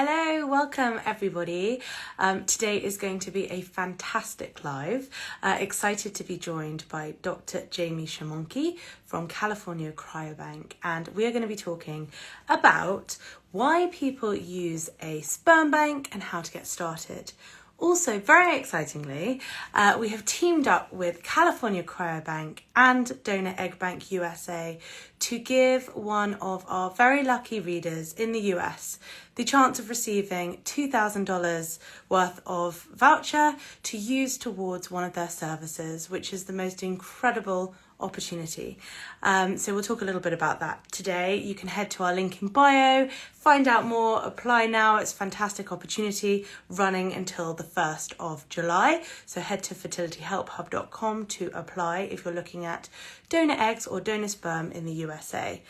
Hello, welcome everybody. Today is going to be a fantastic live. Excited to be joined by Dr. Jamie Shamonki from California Cryobank, and we are going to be talking about why people use a sperm bank and how to get started. Also, very excitingly, we have teamed up with California Cryobank and Donor Egg Bank USA to give one of our very lucky readers in the US the chance of receiving $2,000 worth of voucher to use towards one of their services, which is the most incredible opportunity. So we'll talk a little bit about that today. You can head to our link in bio, find out more, apply now. It's a fantastic opportunity running until the 1st of July. So head to fertilityhelphub.com to apply if you're looking at donor eggs or donor sperm in the USA.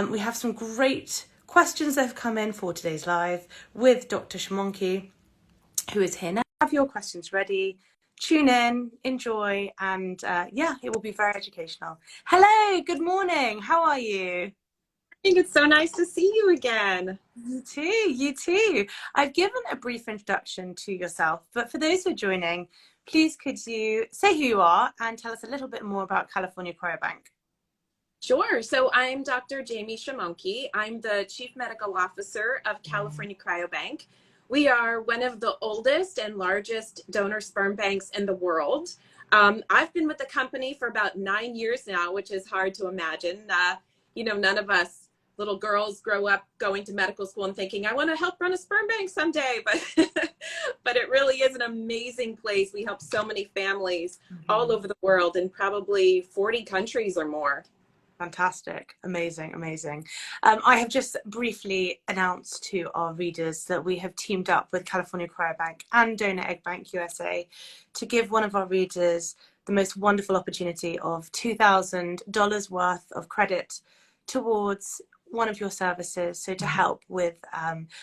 We have some great questions that have come in for today's live with Dr. Shamonki, who is here now. Have your questions ready. Tune in, enjoy, and it will be very educational. Hello, good morning. How are you? I think it's so nice to see you again. You too, you too. I've given a brief introduction to yourself, but for those who are joining, please could you say who you are and tell us a little bit more about California Cryobank? Sure. So I'm Dr. Jamie Shamonki. I'm the Chief Medical Officer of California Cryobank. We are one of the oldest and largest donor sperm banks in the world. I've been with the company for about 9 years now, which is hard to imagine. None of us little girls grow up going to medical school and thinking, I want to help run a sperm bank someday. But it really is an amazing place. We help so many families all over the world in probably 40 countries or more. Fantastic. Amazing, amazing. I have just briefly announced to our readers that we have teamed up with California Cryobank and Donor Egg Bank USA to give one of our readers the most wonderful opportunity of $2,000 worth of credit towards one of your services, so to help with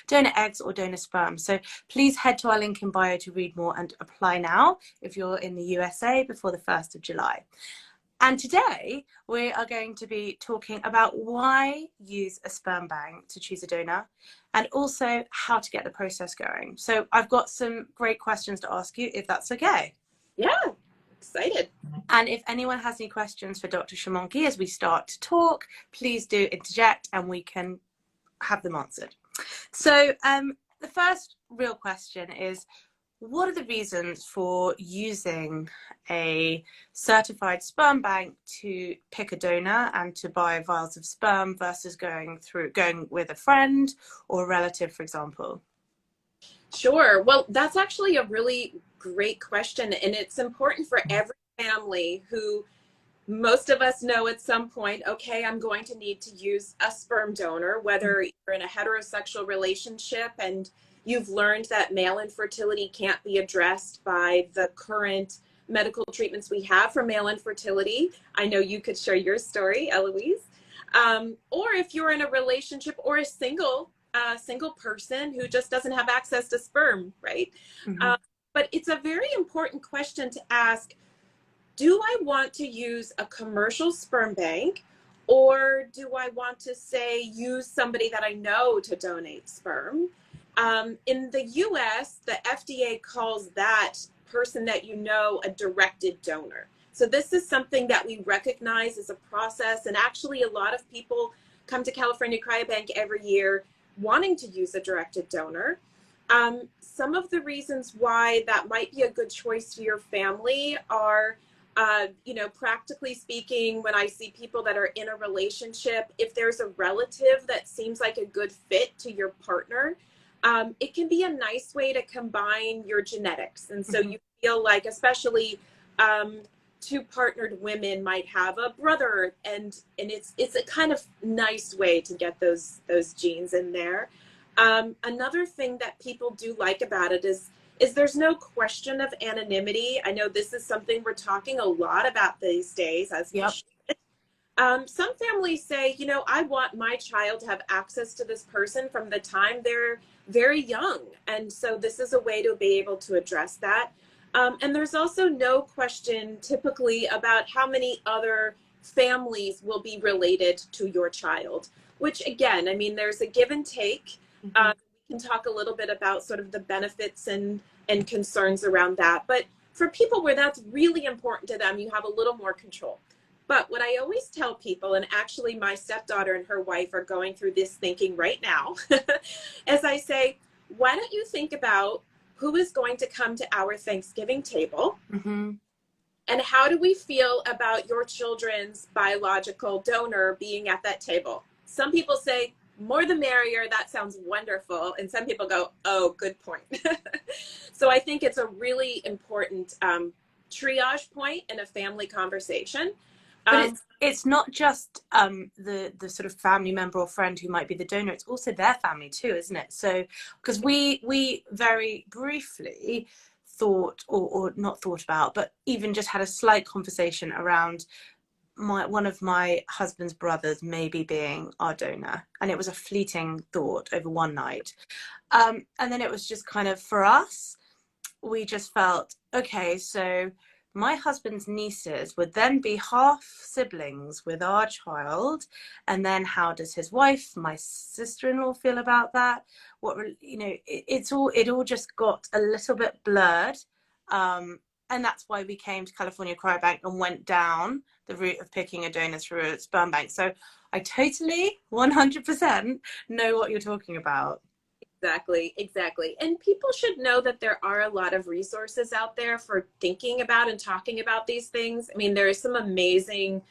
donor eggs or donor sperm. So please head to our link in bio to read more and apply now if you're in the USA before the 1st of July. And today we are going to be talking about why use a sperm bank to choose a donor and also how to get the process going. So I've got some great questions to ask you, if that's okay. Yeah, excited. And if anyone has any questions for Dr. Shamonki as we start to talk, please do interject and we can have them answered. So the first real question is, what are the reasons for using a certified sperm bank to pick a donor and to buy vials of sperm versus going with a friend or a relative, for example? Sure. Well, that's actually a really great question. And it's important for every family who most of us know at some point, okay, I'm going to need to use a sperm donor, whether you're in a heterosexual relationship and you've learned that male infertility can't be addressed by the current medical treatments we have for male infertility. I know you could share your story, Eloise. Or if you're in a relationship or a single person who just doesn't have access to sperm, right? Mm-hmm. But it's a very important question to ask, do I want to use a commercial sperm bank, or do I want to, say, use somebody that I know to donate sperm? In the US, the FDA calls that person that you know a directed donor. So this is something that we recognize as a process, and actually a lot of people come to California Cryobank every year wanting to use a directed donor. Some of the reasons why that might be a good choice for your family are, practically speaking, when I see people that are in a relationship, if there's a relative that seems like a good fit to your partner, it can be a nice way to combine your genetics. And so you feel like, especially two partnered women might have a brother, and it's a kind of nice way to get those genes in there. Another thing that people do like about it is there's no question of anonymity. I know this is something we're talking a lot about these days, as we should. Some families say, I want my child to have access to this person from the time they're very young. And so this is a way to be able to address that. And there's also no question typically about how many other families will be related to your child, which again, I mean, there's a give and take. We can talk a little bit about sort of the benefits and concerns around that. But for people where that's really important to them, you have a little more control. But what I always tell people, and actually my stepdaughter and her wife are going through this thinking right now, as I say, why don't you think about who is going to come to our Thanksgiving table? Mm-hmm. And how do we feel about your children's biological donor being at that table? Some people say, more the merrier, that sounds wonderful. And some people go, oh, good point. So I think it's a really important triage point in a family conversation. But Um, it's not just the sort of family member or friend who might be the donor, it's also their family too, isn't it? So because we very briefly thought or not thought about, but even just had a slight conversation around one of my husband's brothers maybe being our donor, and it was a fleeting thought over one night. And then it was just kind of, for us, we just felt, okay, so my husband's nieces would then be half siblings with our child, and then how does his wife, my sister-in-law, feel about that? What, you know, it all just got a little bit blurred. And that's why we came to California Cryobank and went down the route of picking a donor through a sperm bank. So I totally 100% know what you're talking about. Exactly, exactly. And people should know that there are a lot of resources out there for thinking about and talking about these things. I mean, there are some amazing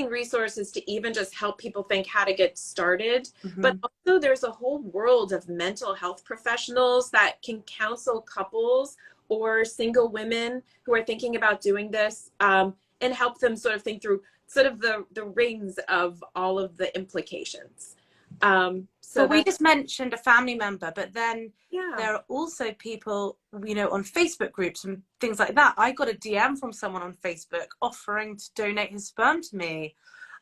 resources to even just help people think how to get started. But Mm-hmm. also, there's a whole world of mental health professionals that can counsel couples or single women who are thinking about doing this, and help them sort of think through sort of the rings of all of the implications. So Well, we that's just mentioned a family member, but then yeah. there are also people, you know, on Facebook groups and things like that. I got a DM from someone on Facebook offering to donate his sperm to me.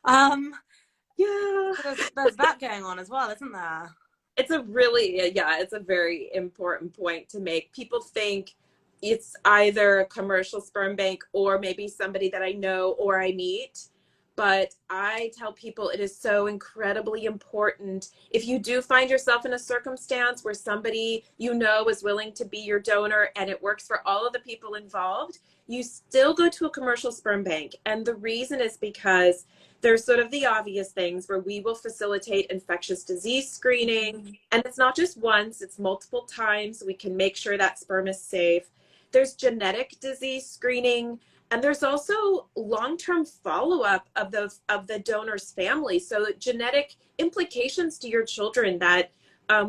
Um, Yeah. so there's that going on as well, isn't there? It's a really, yeah, it's a very important point to make. People think it's either a commercial sperm bank or maybe somebody that I know or I meet. But I tell people it is so incredibly important. If you do find yourself in a circumstance where somebody you know is willing to be your donor and it works for all of the people involved, you still go to a commercial sperm bank. And the reason is because there's sort of the obvious things where we will facilitate infectious disease screening. Mm-hmm. And it's not just once, it's multiple times. We can make sure that sperm is safe. There's genetic disease screening. And there's also long-term follow-up of the donor's family. So genetic implications to your children that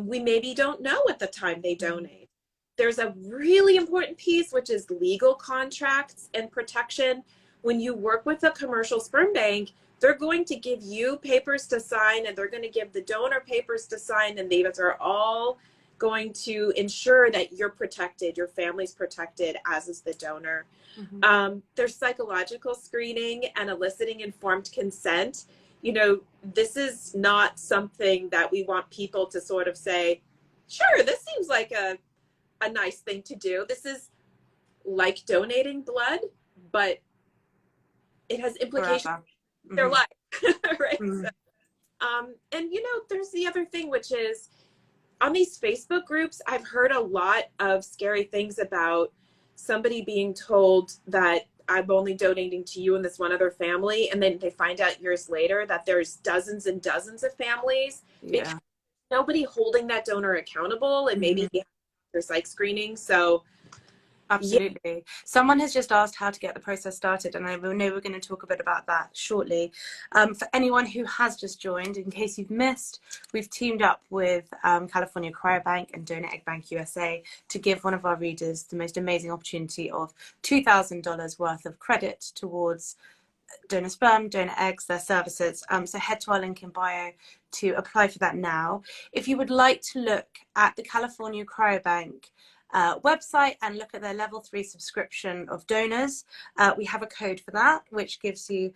we maybe don't know at the time they donate. There's a really important piece, which is legal contracts and protection. When you work with a commercial sperm bank, they're going to give you papers to sign and they're going to give the donor papers to sign, and these are all going to ensure that you're protected, your family's protected, as is the donor. Mm-hmm. There's psychological screening and eliciting informed consent. You know, this is not something that we want people to sort of say, sure, this seems like a nice thing to do. This is like donating blood, but it has implications Forever. in their Mm-hmm. life, right? Mm-hmm. So, and you know, there's the other thing, which is on these Facebook groups, I've heard a lot of scary things about somebody being told that I'm only donating to you and this one other family, and then they find out years later that there's dozens and dozens of families because Yeah. nobody holding that donor accountable, and maybe Mm-hmm. their psych screening. So yeah, Absolutely. Someone has just asked how to get the process started, and I know we're going to talk a bit about that shortly. For anyone who has just joined, in case you've missed, we've teamed up with California Cryobank and Donor Egg Bank USA to give one of our readers the most amazing opportunity of $2,000 worth of credit towards donor sperm, donor eggs, their services. So head to our link in bio to apply for that now. If you would like to look at the California Cryobank website and look at their level 3 subscription of donors, we have a code for that, which gives you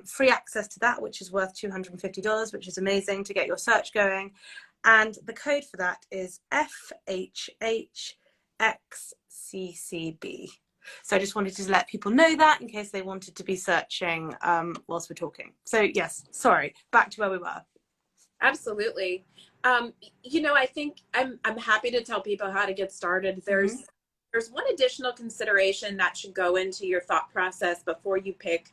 free access to that, which is worth $250, which is amazing to get your search going. And the code for that is FHHXCCB. So I just wanted to let people know that in case they wanted to be searching whilst we're talking. So yes, sorry, back to where we were. absolutely. Um, I think I'm happy to tell people how to get started. Hmm. There's one additional consideration that should go into your thought process before you pick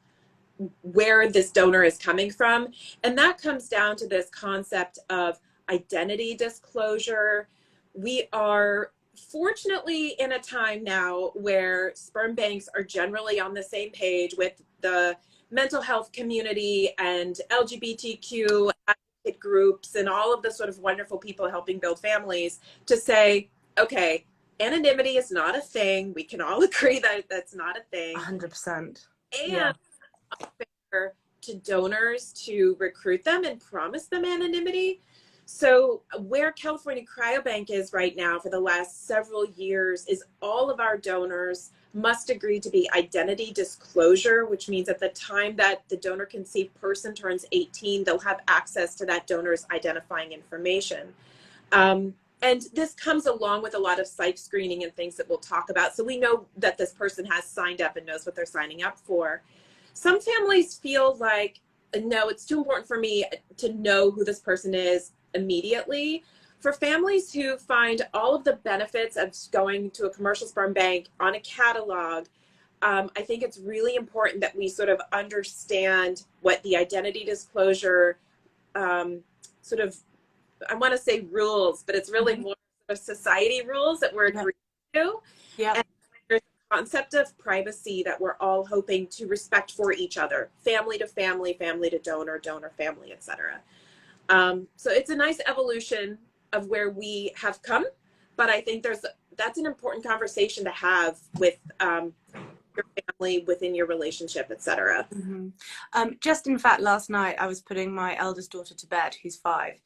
where this donor is coming from. And that comes down to this concept of identity disclosure. We are fortunately in a time now where sperm banks are generally on the same page with the mental health community and LGBTQ advocate groups and all of the sort of wonderful people helping build families to say, okay, anonymity is not a thing. We can all agree that that's not a thing. 100%. Yeah. And to donors to recruit them and promise them anonymity. So where California Cryobank is right now for the last several years is all of our donors must agree to be identity disclosure, which means at the time that the donor conceived person turns 18, they'll have access to that donor's identifying information. And this comes along with a lot of psych screening and things that we'll talk about. So we know that this person has signed up and knows what they're signing up for. Some families feel like, no, it's too important for me to know who this person is immediately. For families who find all of the benefits of going to a commercial sperm bank on a catalog, I think it's really important that we sort of understand what the identity disclosure sort of, I want to say rules, but it's really Hmm. more of society rules that we're Yeah. agreeing to. Yeah. And there's a concept of privacy that we're all hoping to respect for each other, family to family, family to donor, donor family, etc. So it's a nice evolution of where we have come, but I think that's an important conversation to have with your family within your relationship, etc. Hmm. Just in fact, last night I was putting my eldest daughter to bed, who's 5.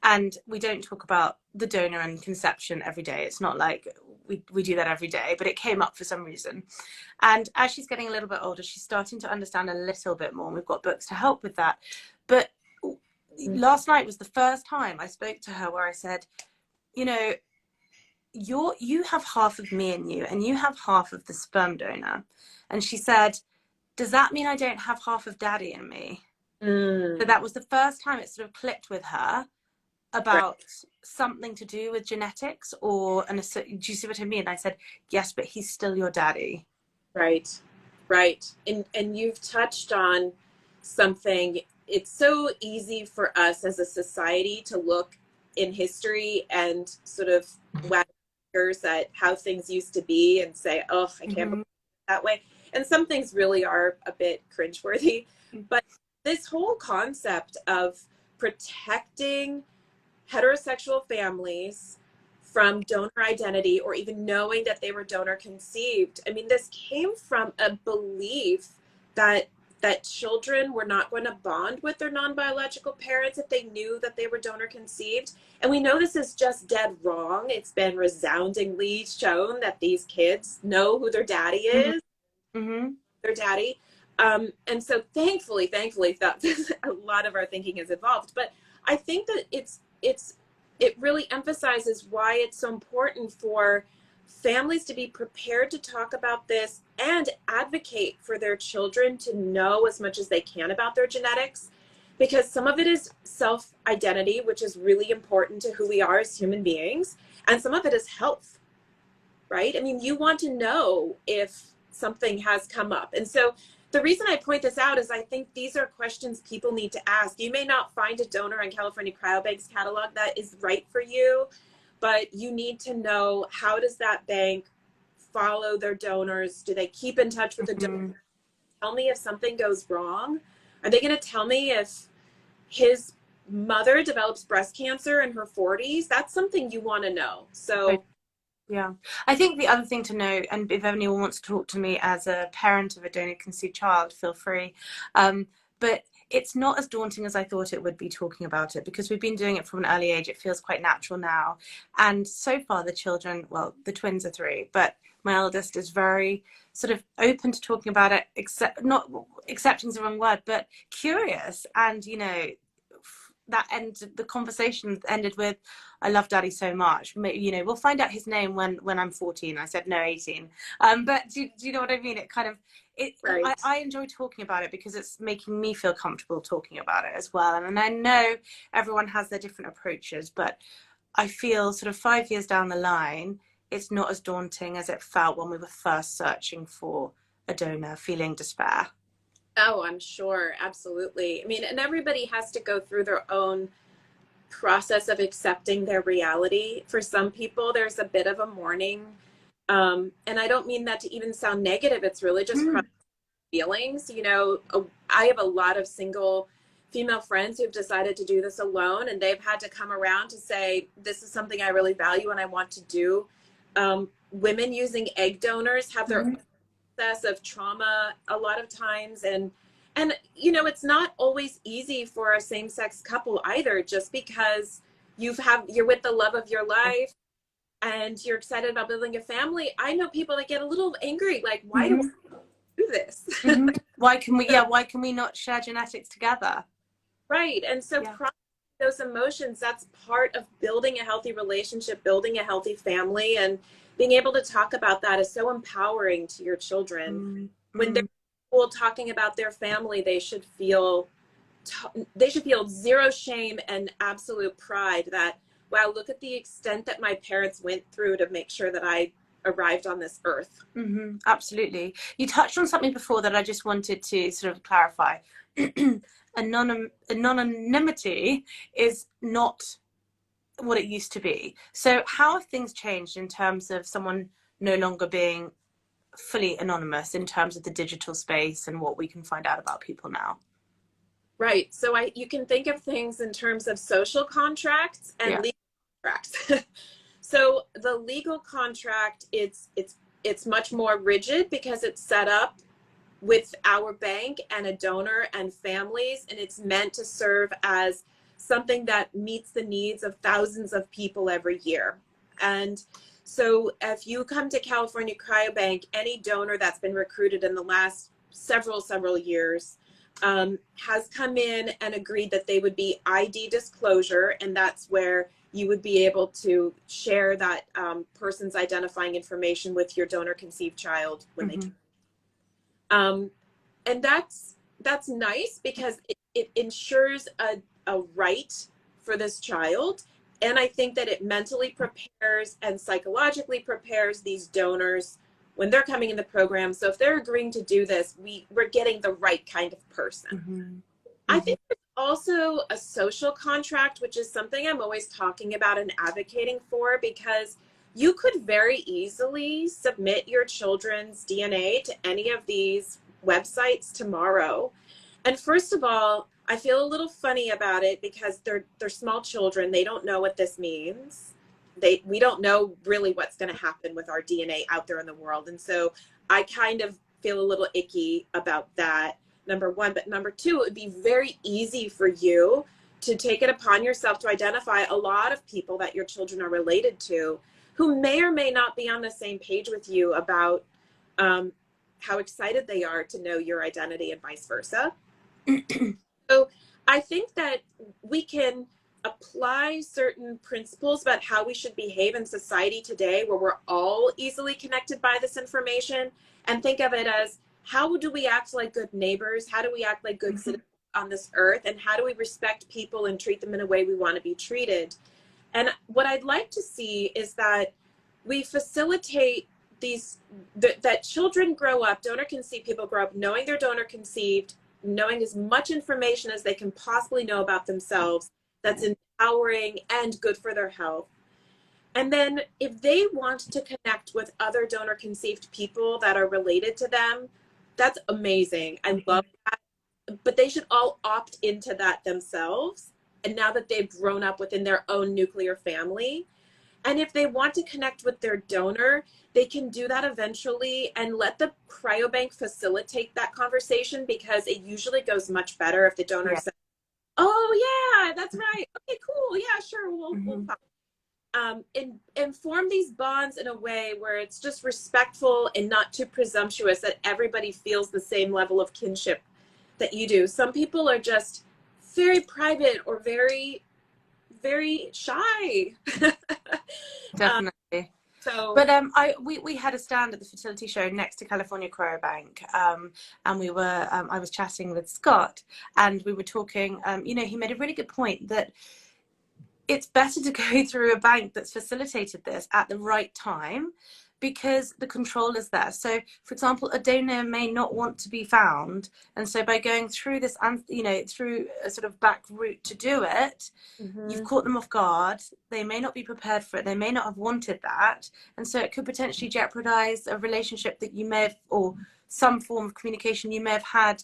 And we don't talk about the donor and conception every day. It's not like we do that every day, but it came up for some reason. And as she's getting a little bit older, she's starting to understand a little bit more. And we've got books to help with that. But last night was the first time I spoke to her where I said, you know, you have half of me in you and you have half of the sperm donor. And she said, does that mean I don't have half of daddy in me? So Mm, that was the first time it sort of clicked with her right, about something to do with genetics or do you see what I mean? I said, yes, but he's still your daddy. right, right. And you've touched on something. It's so easy for us as a society to look in history and sort of wag fingers at how things used to be and say, oh, I can't believe Mm-hmm. it that way. And some things really are a bit cringeworthy. But this whole concept of protecting heterosexual families from donor identity or even knowing that they were donor conceived. I mean, this came from a belief that children were not going to bond with their non-biological parents if they knew that they were donor conceived. And we know this is just dead wrong. It's been resoundingly shown that these kids know who their daddy is, Mm-hmm. their daddy. And so thankfully, that a lot of our thinking has evolved. But I think that it really emphasizes why it's so important for families to be prepared to talk about this and advocate for their children to know as much as they can about their genetics, because some of it is self identity, which is really important to who we are as human beings, and some of it is health, right? I mean, you want to know if something has come up. And so the reason I point this out is I think these are questions people need to ask. You may not find a donor in California Cryobank's catalog that is right for you, but you need to know, how does that bank follow their donors? Do they keep in touch with the donor? Mm-hmm. Tell me if something goes wrong. Are they going to tell me if his mother develops breast cancer in her 40s? That's something you want to know. So Yeah. I think the other thing to know, and if anyone wants to talk to me as a parent of a donor conceived child, feel free. But it's not as daunting as I thought it would be talking about it, because we've been doing it from an early age. It feels quite natural now. And so far, the children, well, the twins are 3, but my eldest is very sort of open to talking about it, except not accepting is the wrong word, but curious. And, the conversation ended with, "I love Daddy so much. You know, we'll find out his name when I'm 14." I said, "No, 18." But do you know what I mean? It kind of Right. I enjoy talking about it because it's making me feel comfortable talking about it as well. And I know everyone has their different approaches, but I feel sort of 5 years down the line, it's not as daunting as it felt when we were first searching for a donor, feeling despair. Oh, I'm sure. Absolutely. I mean, and everybody has to go through their own process of accepting their reality. For some people, there's a bit of a mourning. And I don't mean that to even sound negative. It's really just Mm. feelings. You know, I have a lot of single female friends who've decided to do this alone, and they've had to come around to say, this is something I really value and I want to do. Women using egg donors have their Mm-hmm. process of trauma a lot of times, and you know, it's not always easy for a same-sex couple either, just because you're with the love of your life and you're excited about building a family. I know people that get a little angry, like, why do Mm-hmm. I do this? Mm-hmm. Why can we? So, Yeah, why can we not share genetics together? right. And so Yeah. those emotions, that's part of building a healthy relationship, building a healthy family, and being able to talk about that is so empowering to your children. When they're Mm-hmm. talking about their family, they should feel zero shame and absolute pride that, wow, look at the extent that my parents went through to make sure that I arrived on this earth. Mm-hmm. Absolutely. You touched on something before that I just wanted to sort of clarify. Anonymity is not what it used to be. So how have things changed in terms of someone no longer being fully anonymous in terms of the digital space and what we can find out about people now? Right. So you can think of things in terms of social contracts and Yeah. legal contracts. So the legal contract, it's much more rigid because it's set up with our bank and a donor and families, and it's meant to serve as something that meets the needs of thousands of people every year. And so if you come to California Cryobank, any donor that's been recruited in the last several years has come in and agreed that they would be ID disclosure, and that's where you would be able to share that person's identifying information with your donor conceived child when they Mm-hmm. um, and that's nice because it ensures a right for this child. And I think that it mentally prepares and psychologically prepares these donors when they're coming in the program. So if they're agreeing to do this, we're getting the right kind of person. Mm-hmm. I Mm-hmm. think there's also a social contract, which is something I'm always talking about and advocating for, because you could very easily submit your children's DNA to any of these websites tomorrow. And first of all, I feel a little funny about it because they're small children. They don't know what this means. We don't know really what's going to happen with our DNA out there in the world. And so I kind of feel a little icky about that, number one. But number two, it would be very easy for you to take it upon yourself to identify a lot of people that your children are related to who may or may not be on the same page with you about how excited they are to know your identity and vice versa. So I think that we can apply certain principles about how we should behave in society today, where we're all easily connected by this information, and think of it as, how do we act like good neighbors? How do we act like good Mm-hmm. citizens on this earth? And how do we respect people and treat them in a way we want to be treated? And what I'd like to see is that we facilitate that children grow up, donor conceived people grow up knowing they're donor conceived, knowing as much information as they can possibly know about themselves that's empowering and good for their health. And then if they want to connect with other donor conceived people that are related to them, that's amazing. I Mm-hmm. love that. But they should all opt into that themselves. And now that they've grown up within their own nuclear family, and if they want to connect with their donor, they can do that eventually and let the cryobank facilitate that conversation, because it usually goes much better if the donor Yeah. says, oh, yeah, that's right. Okay, cool. Yeah, sure. We'll Mm-hmm. talk. And form these bonds in a way where it's just respectful and not too presumptuous, that everybody feels the same level of kinship that you do. Some people are just very private or very, very shy. um, Definitely. so But we had a stand at the fertility show next to California Cryobank, and I was chatting with Scott, and we were talking. He made a really good point that it's better to go through a bank that's facilitated this at the right time, because the control is there. So, for example, a donor may not want to be found, and so by going through this, through a sort of back route to do it, you've mhm. caught them off guard. They may not be prepared for it. They may not have wanted that, and so it could potentially jeopardize a relationship that you may have, or some form of communication you may have had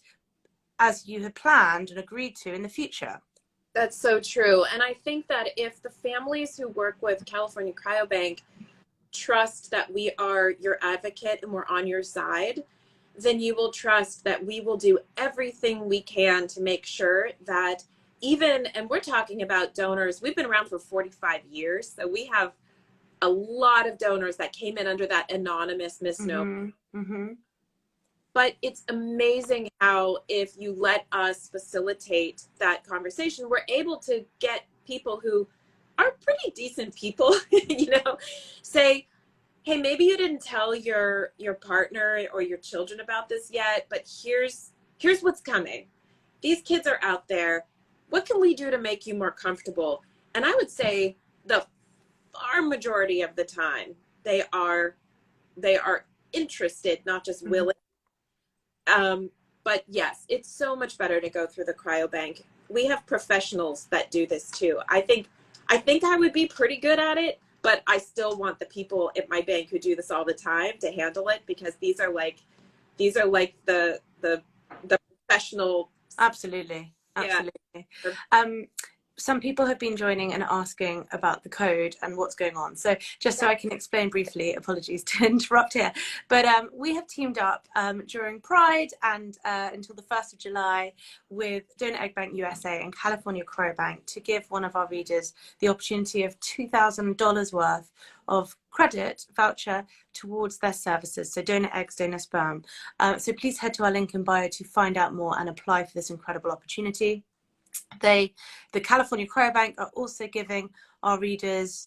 as you had planned and agreed to in the future. That's so true. And I think that if the families who work with California Cryobank trust that we are your advocate and we're on your side, then you will trust that we will do everything we can to make sure that even, and we're talking about donors, we've been around for 45 years. So we have a lot of donors that came in under that anonymous misnomer. Mm-hmm. Mm-hmm. But it's amazing how, if you let us facilitate that conversation, we're able to get people who are pretty decent people, say, hey, maybe you didn't tell your partner or your children about this yet, but here's what's coming. These kids are out there. What can we do to make you more comfortable? And I would say the far majority of the time they are interested, not just Mm-hmm. willing. But yes, it's so much better to go through the cryobank. We have professionals that do this too. I think I would be pretty good at it, but I still want the people at my bank who do this all the time to handle it, because these are like the professional. Absolutely, Yeah. absolutely. Um, some people have been joining and asking about the code and what's going on. So just so I can explain briefly, apologies to interrupt here, but we have teamed up during Pride and until the 1st of July with Donor Egg Bank USA and California Cryobank to give one of our readers the opportunity of $2,000 worth of credit voucher towards their services. So donor eggs, donor sperm. So please head to our link in bio to find out more and apply for this incredible opportunity. The California Cryobank are also giving our readers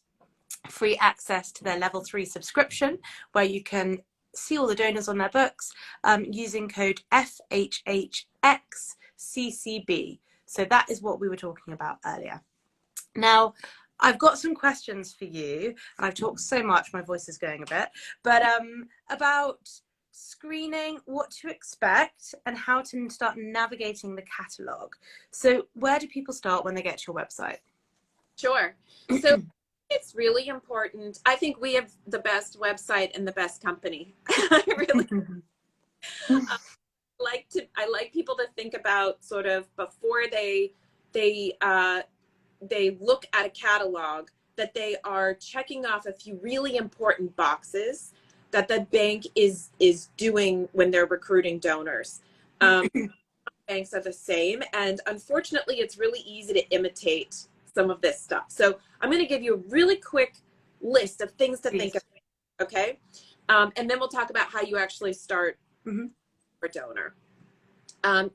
free access to their level 3 subscription, where you can see all the donors on their books using code FHHXCCB. So that is what we were talking about earlier. Now, I've got some questions for you, and I've talked so much, my voice is going a bit, but about screening, what to expect, and how to start navigating the catalogue. So where do people start when they get to your website? Sure. So it's really important. I think we have the best website and the best company. I really I like people to think about, sort of, before they look at a catalog, that they are checking off a few really important boxes that the bank is doing when they're recruiting donors. Banks are the same, and unfortunately it's really easy to imitate some of this stuff. So I'm going to give you a really quick list of things to think Please. of. Okay. And then we'll talk about how you actually start Mm-hmm. for donor.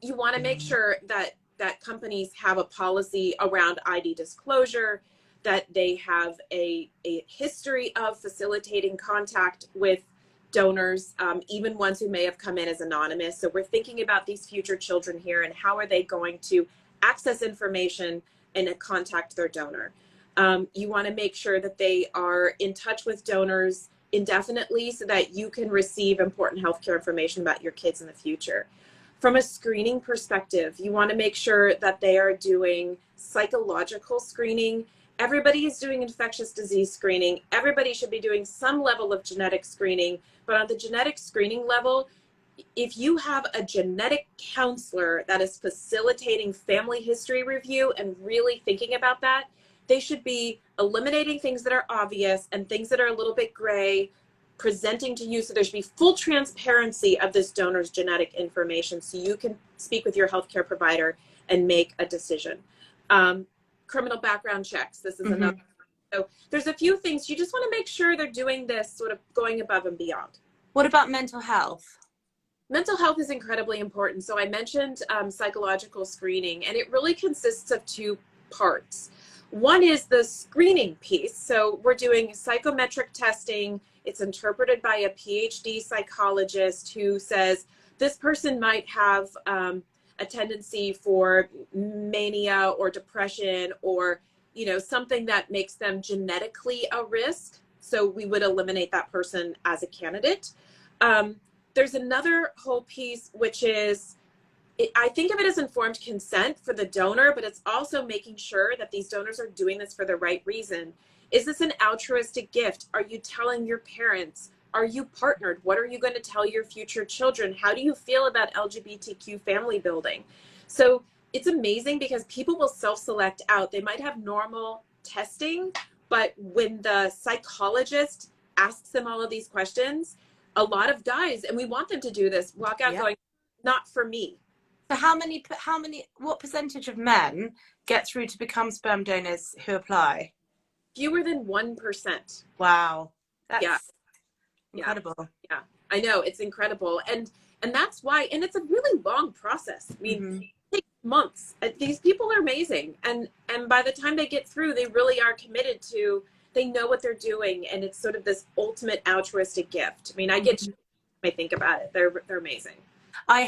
You want to make sure that companies have a policy around ID disclosure, that they have a history of facilitating contact with donors, even ones who may have come in as anonymous. So we're thinking about these future children here, and how are they going to access information and contact their donor. You want to make sure that they are in touch with donors indefinitely, so that you can receive important healthcare information about your kids in the future. From a screening perspective, you want to make sure that they are doing psychological screening. Everybody is doing infectious disease screening. Everybody should be doing some level of genetic screening. But on the genetic screening level, if you have a genetic counselor that is facilitating family history review and really thinking about that, they should be eliminating things that are obvious and things that are a little bit gray, presenting to you, so there should be full transparency of this donor's genetic information, so you can speak with your healthcare provider and make a decision. Criminal background checks. This is another. So there's a few things you just want to make sure they're doing this, sort of going above and beyond. What about mental health? Mental health is incredibly important. So I mentioned psychological screening, and it really consists of two parts. One is the screening piece. So we're doing psychometric testing. It's interpreted by a PhD psychologist who says this person might have a tendency for mania or depression, or something that makes them genetically a risk. So we would eliminate that person as a candidate. There's another whole piece, which is, I think of it as informed consent for the donor, but it's also making sure that these donors are doing this for the right reason. Is this an altruistic gift? Are you telling your parents? Are you partnered? What are you going to tell your future children? How do you feel about LGBTQ family building? So it's amazing because people will self-select out. They might have normal testing, but when the psychologist asks them all of these questions, a lot of guys, and we want them to do this, walk out going, not for me. So what percentage of men get through to become sperm donors who apply? Fewer than 1%. Wow. Yeah. That's incredible. Yeah. I know, it's incredible. And that's why, and it's a really long process. I mean, it takes months. These people are amazing. And by the time they get through, they really are committed to, they know what they're doing. And it's sort of this ultimate altruistic gift. I mean, I get, I think about it. They're amazing. I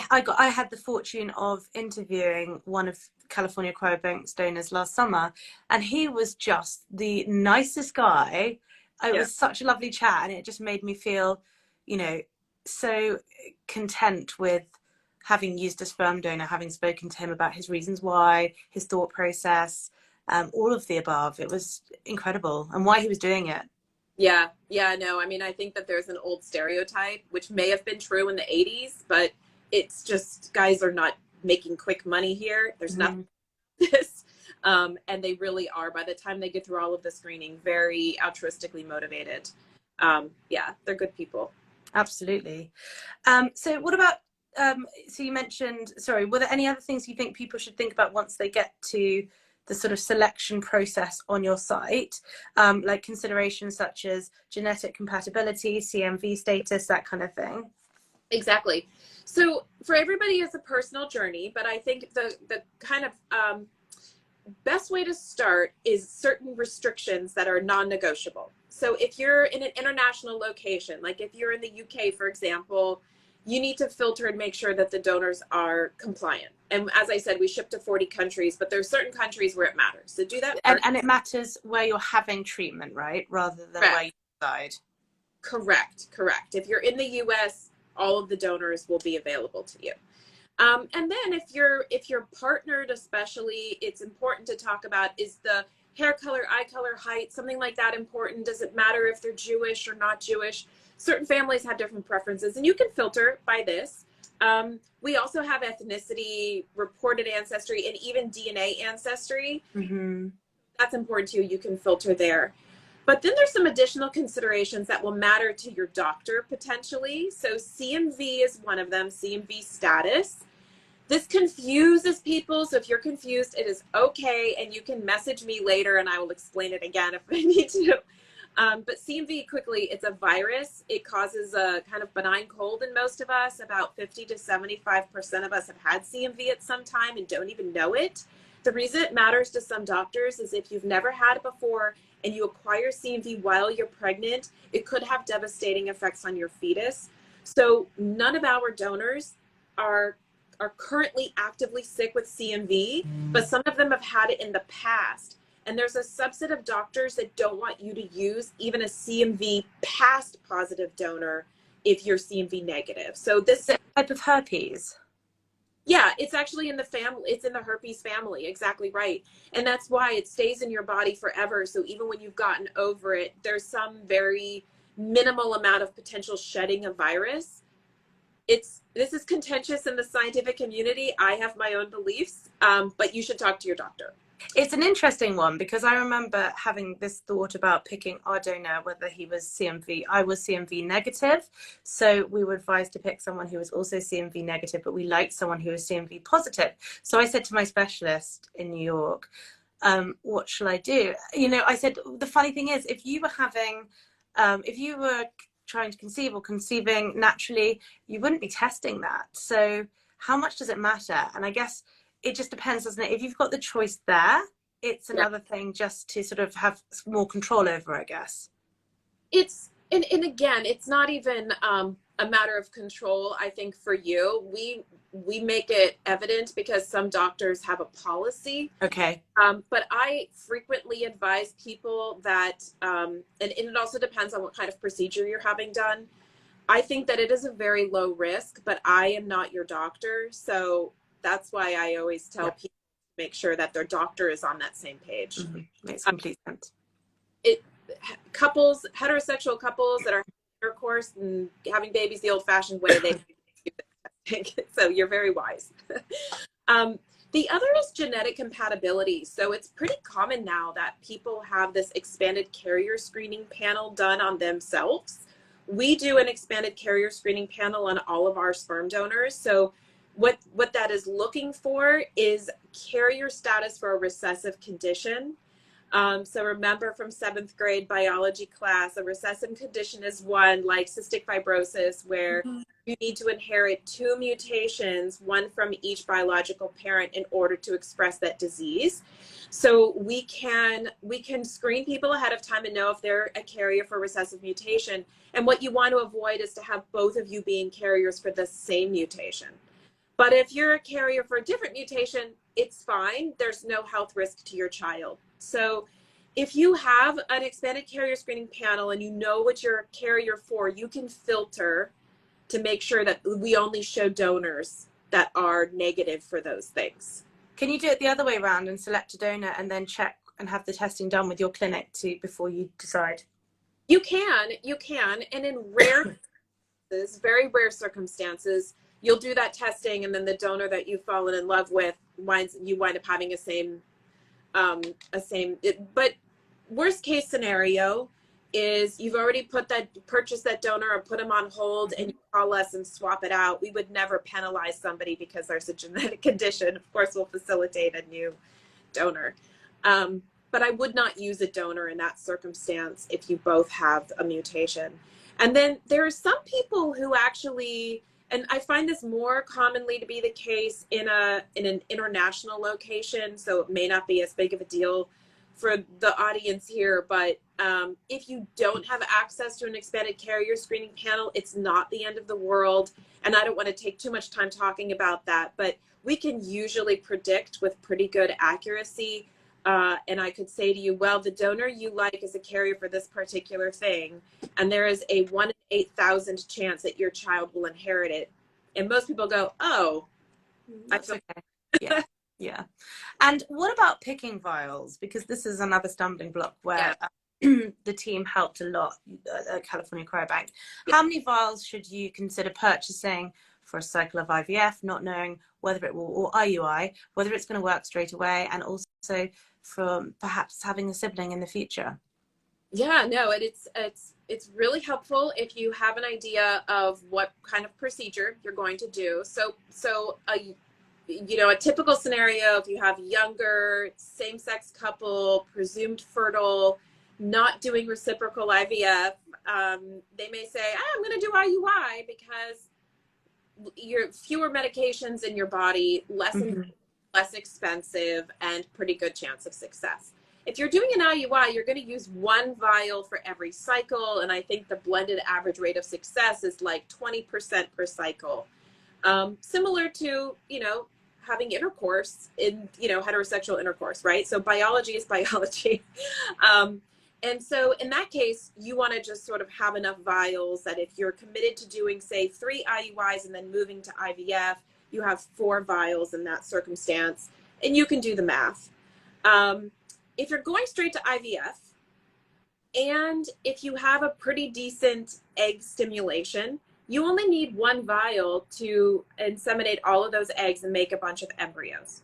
had the fortune of interviewing one of California Cryobank's donors last summer, and he was just the nicest guy. It was such a lovely chat, and it just made me feel, so content with having used a sperm donor, having spoken to him about his reasons why, his thought process, all of the above. It was incredible, and why he was doing it. Yeah, no, I mean, I think that there's an old stereotype, which may have been true in the 80s, but it's just, guys are not making quick money here. There's nothing like this. And they really are, by the time they get through all of the screening, very altruistically motivated. Yeah, they're good people. Absolutely. So what about, so you mentioned, sorry, were there any other things you think people should think about once they get to the sort of selection process on your site, like considerations such as genetic compatibility, CMV status, that kind of thing? Exactly. So for everybody, it's a personal journey, but I think the kind of best way to start is certain restrictions that are non-negotiable. So if you're in an international location, like if you're in the UK, for example, you need to filter and make sure that the donors are compliant. And as I said, we ship to 40 countries, but there's certain countries where it matters. So do that first. And it matters where you're having treatment, right? Rather than where you reside. Correct. If you're in the US, all of the donors will be available to you. And then if you're partnered, especially, it's important to talk about, is the hair color, eye color, height, something like that important? Does it matter if they're Jewish or not Jewish? Certain families have different preferences, and you can filter by this. We also have ethnicity, reported ancestry, and even DNA ancestry. That's important too. You can filter there. But then there's some additional considerations that will matter to your doctor potentially. So CMV is one of them, CMV status. This confuses people. So if you're confused, it is okay. And you can message me later and I will explain it again if I need to. But CMV, quickly, it's a virus. It causes a kind of benign cold in most of us. About 50 to 75% of us have had CMV at some time and don't even know it. The reason it matters to some doctors is if you've never had it before and you acquire CMV while you're pregnant, it could have devastating effects on your fetus. So none of our donors are currently actively sick with CMV, but some of them have had it in the past. And there's a subset of doctors that don't want you to use even a CMV past positive donor if you're CMV negative. So this type of herpes. Yeah, it's actually in the family. It's in the herpes family. Exactly right. And that's why it stays in your body forever. So even when you've gotten over it, there's some very minimal amount of potential shedding of virus. This is contentious in the scientific community. I have my own beliefs, but you should talk to your doctor. It's an interesting one because I remember having this thought about picking our donor, whether he was CMV. I was CMV negative, so we were advised to pick someone who was also CMV negative, but we liked someone who was CMV positive. So I said to my specialist in New York, what shall I do? I said, the funny thing is, if you were trying to conceive or conceiving naturally, you wouldn't be testing that. So how much does it matter? And I guess it just depends, doesn't it? If you've got the choice there, it's Yeah. another thing just to sort of have more control over, I guess. It's and again, it's not even a matter of control. I think for you, we make it evident because some doctors have a policy. Okay. But I frequently advise people that, and it also depends on what kind of procedure you're having done. I think that it is a very low risk, but I am not your doctor. So that's why I always tell Yeah. people to make sure that their doctor is on that same page. Mm-hmm. Makes complete sense. It heterosexual couples that are having intercourse and having babies the old-fashioned way, they do that. So you're very wise. The other is genetic compatibility. So it's pretty common now that people have this expanded carrier screening panel done on themselves. We do an expanded carrier screening panel on all of our sperm donors. So what that is looking for is carrier status for a recessive condition. So remember from 7th grade biology class, a recessive condition is one like cystic fibrosis, where you need to inherit 2 mutations, one from each biological parent, in order to express that disease. So we can screen people ahead of time and know if they're a carrier for recessive mutation. And what you want to avoid is to have both of you being carriers for the same mutation. But if you're a carrier for a different mutation, it's fine. There's no health risk to your child. So if you have an expanded carrier screening panel and you know what you're a carrier for, you can filter to make sure that we only show donors that are negative for those things. Can you do it the other way around and select a donor and then check and have the testing done with your clinic before you decide? You can, and in rare cases, very rare circumstances, you'll do that testing, and then the donor that you've fallen in love with you wind up having but worst case scenario is you've already purchased that donor or put them on hold, and you call us and swap it out. We would never penalize somebody because there's a genetic condition. Of course, we'll facilitate a new donor. But I would not use a donor in that circumstance if you both have a mutation. And then there are some people who actually, and I find this more commonly to be the case in an international location, so it may not be as big of a deal for the audience here, but if you don't have access to an expanded carrier screening panel, it's not the end of the world. And I don't want to take too much time talking about that, but we can usually predict with pretty good accuracy. And I could say to you, well, the donor you like is a carrier for this particular thing, and there is a 1 in 8,000 chance that your child will inherit it. And most people go, oh, that's okay. Yeah. Yeah. And what about picking vials? Because this is another stumbling block where the team helped a lot at California Cryobank. How many vials should you consider purchasing for a cycle of IVF, not knowing whether it will, or IUI, whether it's going to work straight away, and also from perhaps having a sibling in the future? Yeah, no, it's really helpful if you have an idea of what kind of procedure you're going to do. So a typical scenario, if you have younger same-sex couple, presumed fertile, not doing reciprocal IVF, they may say, I'm going to do IUI because you're fewer medications in your body, less expensive, and pretty good chance of success. If you're doing an IUI, you're going to use 1 vial for every cycle, and I think the blended average rate of success is like 20% per cycle. Similar to, having intercourse in, heterosexual intercourse, right? So biology is biology. And so in that case, you want to just sort of have enough vials that if you're committed to doing, say, 3 IUIs and then moving to IVF, you have 4 vials in that circumstance, and you can do the math. If you're going straight to IVF, and if you have a pretty decent egg stimulation, you only need 1 vial to inseminate all of those eggs and make a bunch of embryos.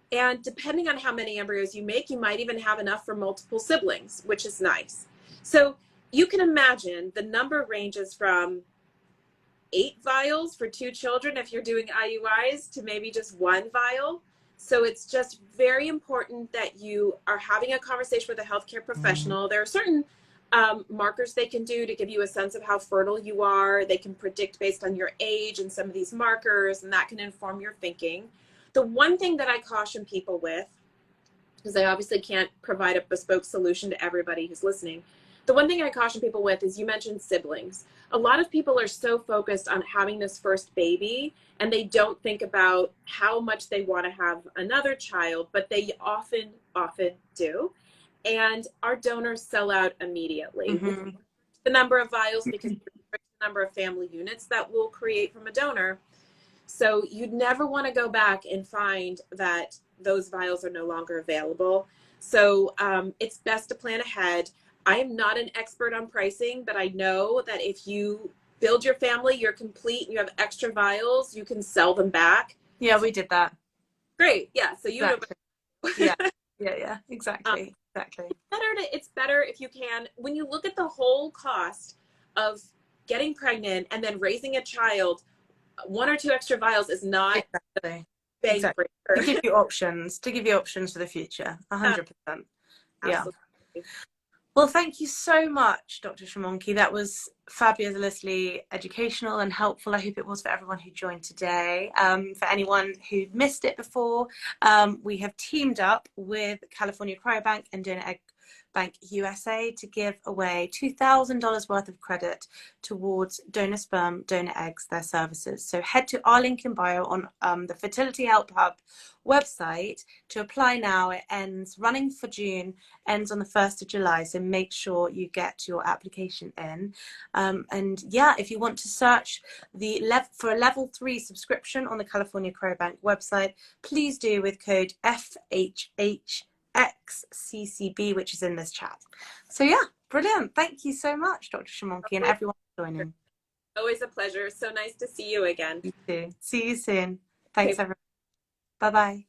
And depending on how many embryos you make, you might even have enough for multiple siblings, which is nice. So you can imagine the number ranges from 8 vials for 2 children if you're doing IUIs to maybe just 1 vial. So it's just very important that you are having a conversation with a healthcare professional. There are certain markers they can do to give you a sense of how fertile you are. They can predict based on your age and some of these markers, and that can inform your thinking. The one thing that I caution people with, because I obviously can't provide a bespoke solution to everybody who's listening. The one thing I caution people with is, you mentioned siblings. A lot of people are so focused on having this first baby, and they don't think about how much they want to have another child, but they often do. And our donors sell out immediately. We Mm-hmm. the number of vials because we restrict the number of family units that we'll create from a donor. So you'd never want to go back and find that those vials are no longer available. So it's best to plan ahead. I am not an expert on pricing, but I know that if you build your family, you're complete, and you have extra vials, you can sell them back. Yeah, we did that. Great. Yeah. So you know. Exactly. Yeah. Yeah. um, Exactly. Exactly. it's better if you can, when you look at the whole cost of getting pregnant and then raising a child, one or two extra vials is not Exactly. bang Exactly. To breaker. give you options, to give you options for the future. 100%. Yeah. Absolutely. Well, thank you so much, Dr. Shamonki. That was fabulously educational and helpful. I hope it was for everyone who joined today. For anyone who missed it before, we have teamed up with California Cryobank and Donor Egg Bank USA to give away $2,000 worth of credit towards donor sperm, donor eggs, their services. So head to our link in bio on the Fertility Help Hub website to apply now. It ends running for June, ends on the 1st of July. So make sure you get your application in. And yeah, if you want to search for a level 3 subscription on the California Cryobank website, please do with code FHHXCCB, which is in this chat. So yeah, brilliant. Thank you so much, Dr. Shamonki, and everyone for joining. Always a pleasure. So nice to see you again. You too. See you soon. Thanks, Okay. everyone. Bye-bye.